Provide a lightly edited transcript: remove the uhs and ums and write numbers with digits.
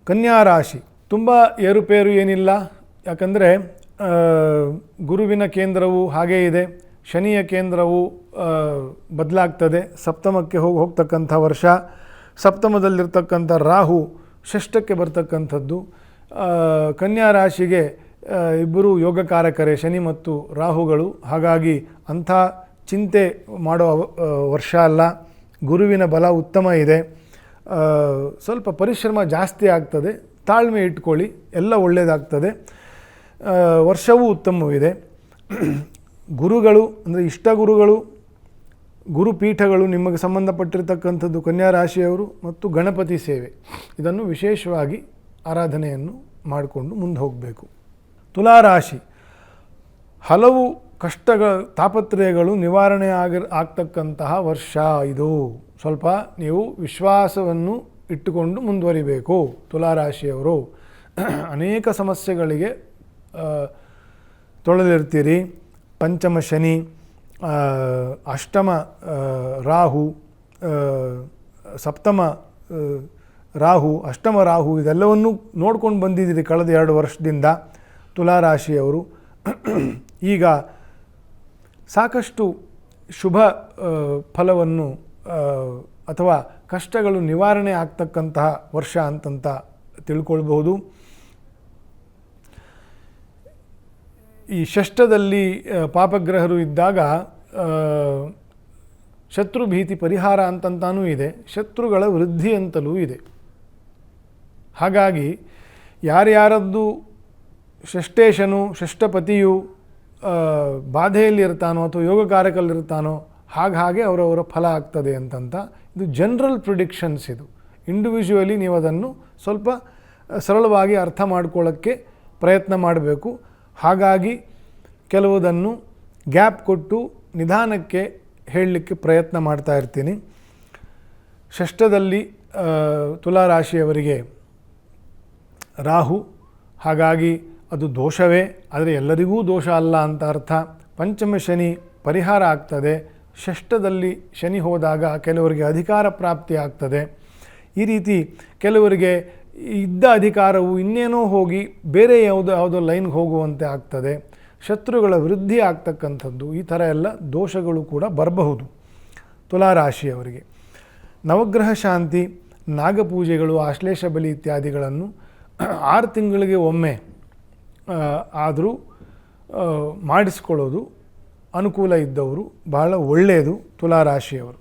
ಕನ್ಯಾ ರಾಶಿ ತುಂಬ ಏರುಪೇರು ಏನಿಲ್ಲ. ಯಾಕಂದರೆ ಗುರುವಿನ ಕೇಂದ್ರವು ಹಾಗೇ ಇದೆ, ಶನಿಯ ಕೇಂದ್ರವು ಬದಲಾಗ್ತದೆ, ಸಪ್ತಮಕ್ಕೆ ಹೋಗ್ತಕ್ಕಂಥ ವರ್ಷ. ಸಪ್ತಮದಲ್ಲಿರ್ತಕ್ಕಂಥ ರಾಹು ಷಷ್ಠಕ್ಕೆ ಬರ್ತಕ್ಕಂಥದ್ದು. ಕನ್ಯಾ ರಾಶಿಗೆ ಇಬ್ಬರು ಯೋಗಕಾರಕರೇ, ಶನಿ ಮತ್ತು ರಾಹುಗಳು. ಹಾಗಾಗಿ ಅಂಥ ಚಿಂತೆ ಮಾಡೋ ವರ್ಷ ಅಲ್ಲ. ಗುರುವಿನ ಬಲ ಉತ್ತಮ ಇದೆ. ಸ್ವಲ್ಪ ಪರಿಶ್ರಮ ಜಾಸ್ತಿ ಆಗ್ತದೆ, ತಾಳ್ಮೆ ಇಟ್ಕೊಳ್ಳಿ, ಎಲ್ಲ ಒಳ್ಳೆಯದಾಗ್ತದೆ. ವರ್ಷವೂ ಉತ್ತಮವಿದೆ. ಗುರುಗಳು ಅಂದರೆ ಇಷ್ಟ ಗುರುಗಳು, ಗುರುಪೀಠಗಳು ನಿಮಗೆ ಸಂಬಂಧಪಟ್ಟಿರ್ತಕ್ಕಂಥದ್ದು ಕನ್ಯಾ ರಾಶಿಯವರು ಮತ್ತು ಗಣಪತಿ ಸೇವೆ, ಇದನ್ನು ವಿಶೇಷವಾಗಿ ಆರಾಧನೆಯನ್ನು ಮಾಡಿಕೊಂಡು ಮುಂದೆ ಹೋಗಬೇಕು. ತುಲಾರಾಶಿ, ಹಲವು ತಾಪತ್ರಯಗಳು ನಿವಾರಣೆ ಆಗ್ತಕ್ಕಂತಹ ವರ್ಷ ಇದು. ಸ್ವಲ್ಪ ನೀವು ವಿಶ್ವಾಸವನ್ನು ಇಟ್ಟುಕೊಂಡು ಮುಂದುವರಿಬೇಕು ತುಲಾರಾಶಿಯವರು. ಅನೇಕ ಸಮಸ್ಯೆಗಳಿಗೆ ತೊಳೆದಿರ್ತೀರಿ. ಪಂಚಮ ಶನಿ, ಅಷ್ಟಮ ರಾಹು, ಸಪ್ತಮ ರಾಹು, ಅಷ್ಟಮ ರಾಹು, ಇದೆಲ್ಲವನ್ನೂ ನೋಡ್ಕೊಂಡು ಬಂದಿದ್ದೀರಿ ಕಳೆದ 2 ವರ್ಷದಿಂದ ತುಲಾರಾಶಿಯವರು. ಈಗ ಸಾಕಷ್ಟು ಶುಭ ಫಲವನ್ನು ಅಥವಾ ಕಷ್ಟಗಳು ನಿವಾರಣೆ ಆಗ್ತಕ್ಕಂತಹ ವರ್ಷ ಅಂತಂತ ತಿಳ್ಕೊಳ್ಬಹುದು. ಈ ಷಷ್ಠದಲ್ಲಿ ಪಾಪಗ್ರಹರು ಇದ್ದಾಗ ಶತ್ರು ಭೀತಿ ಪರಿಹಾರ ಅಂತಂತಾನೂ ಇದೆ, ಶತ್ರುಗಳ ವೃದ್ಧಿ ಅಂತಲೂ ಇದೆ. ಹಾಗಾಗಿ ಯಾರ್ಯಾರದ್ದು ಷಷ್ಠೇಶನು, ಷಷ್ಠಪತಿಯು ಬಾಧೆಯಲ್ಲಿರ್ತಾನೋ ಅಥವಾ ಯೋಗಕಾರಕಲ್ಲಿರ್ತಾನೋ ಹಾಗೆ ಅವರವರ ಫಲ ಆಗ್ತದೆ ಅಂತಂತ ಇದು ಜನರಲ್ ಪ್ರಿಡಿಕ್ಷನ್ಸ್. ಇದು ಇಂಡಿವಿಜುವಲಿ ನೀವು ಅದನ್ನು ಸ್ವಲ್ಪ ಸರಳವಾಗಿ ಅರ್ಥ ಮಾಡ್ಕೊಳ್ಳೋಕ್ಕೆ ಪ್ರಯತ್ನ ಮಾಡಬೇಕು. ಹಾಗಾಗಿ ಕೆಲವುದನ್ನು ಗ್ಯಾಪ್ ಕೊಟ್ಟು ನಿಧಾನಕ್ಕೆ ಹೇಳಲಿಕ್ಕೆ ಪ್ರಯತ್ನ ಮಾಡ್ತಾ ಇರ್ತೀನಿ. ಷಷ್ಠದಲ್ಲಿ ತುಲಾರಾಶಿಯವರಿಗೆ ರಾಹು, ಹಾಗಾಗಿ ಅದು ದೋಷವೇ, ಆದರೆ ಎಲ್ಲರಿಗೂ ದೋಷ ಅಲ್ಲ ಅಂತ ಅರ್ಥ. ಪಂಚಮ ಶನಿ ಪರಿಹಾರ ಆಗ್ತದೆ. ಷಷ್ಠದಲ್ಲಿ ಶನಿ ಹೋದಾಗ ಕೆಲವರಿಗೆ ಅಧಿಕಾರ ಪ್ರಾಪ್ತಿ ಆಗ್ತದೆ. ಈ ರೀತಿ ಕೆಲವರಿಗೆ ಇದ್ದ ಅಧಿಕಾರವು ಇನ್ನೇನೋ ಹೋಗಿ ಬೇರೆ ಯಾವುದೋ ಲೈನ್ಗೆ ಹೋಗುವಂತೆ ಆಗ್ತದೆ. ಶತ್ರುಗಳ ವೃದ್ಧಿ ಆಗ್ತಕ್ಕಂಥದ್ದು, ಈ ಥರ ಎಲ್ಲ ದೋಷಗಳು ಕೂಡ ಬರಬಹುದು ತುಲಾರಾಶಿಯವರಿಗೆ. ನವಗ್ರಹ ಶಾಂತಿ, ನಾಗಪೂಜೆಗಳು, ಆಶ್ಲೇಷ ಬಲಿ ಇತ್ಯಾದಿಗಳನ್ನು 6 ತಿಂಗಳಿಗೆ ಒಮ್ಮೆ ಆದರೂ ಮಾಡಿಸ್ಕೊಳ್ಳೋದು ಅನುಕೂಲ ಇದ್ದವರು ಬಹಳ ಒಳ್ಳೆಯದು ತುಲಾರಾಶಿಯವರು.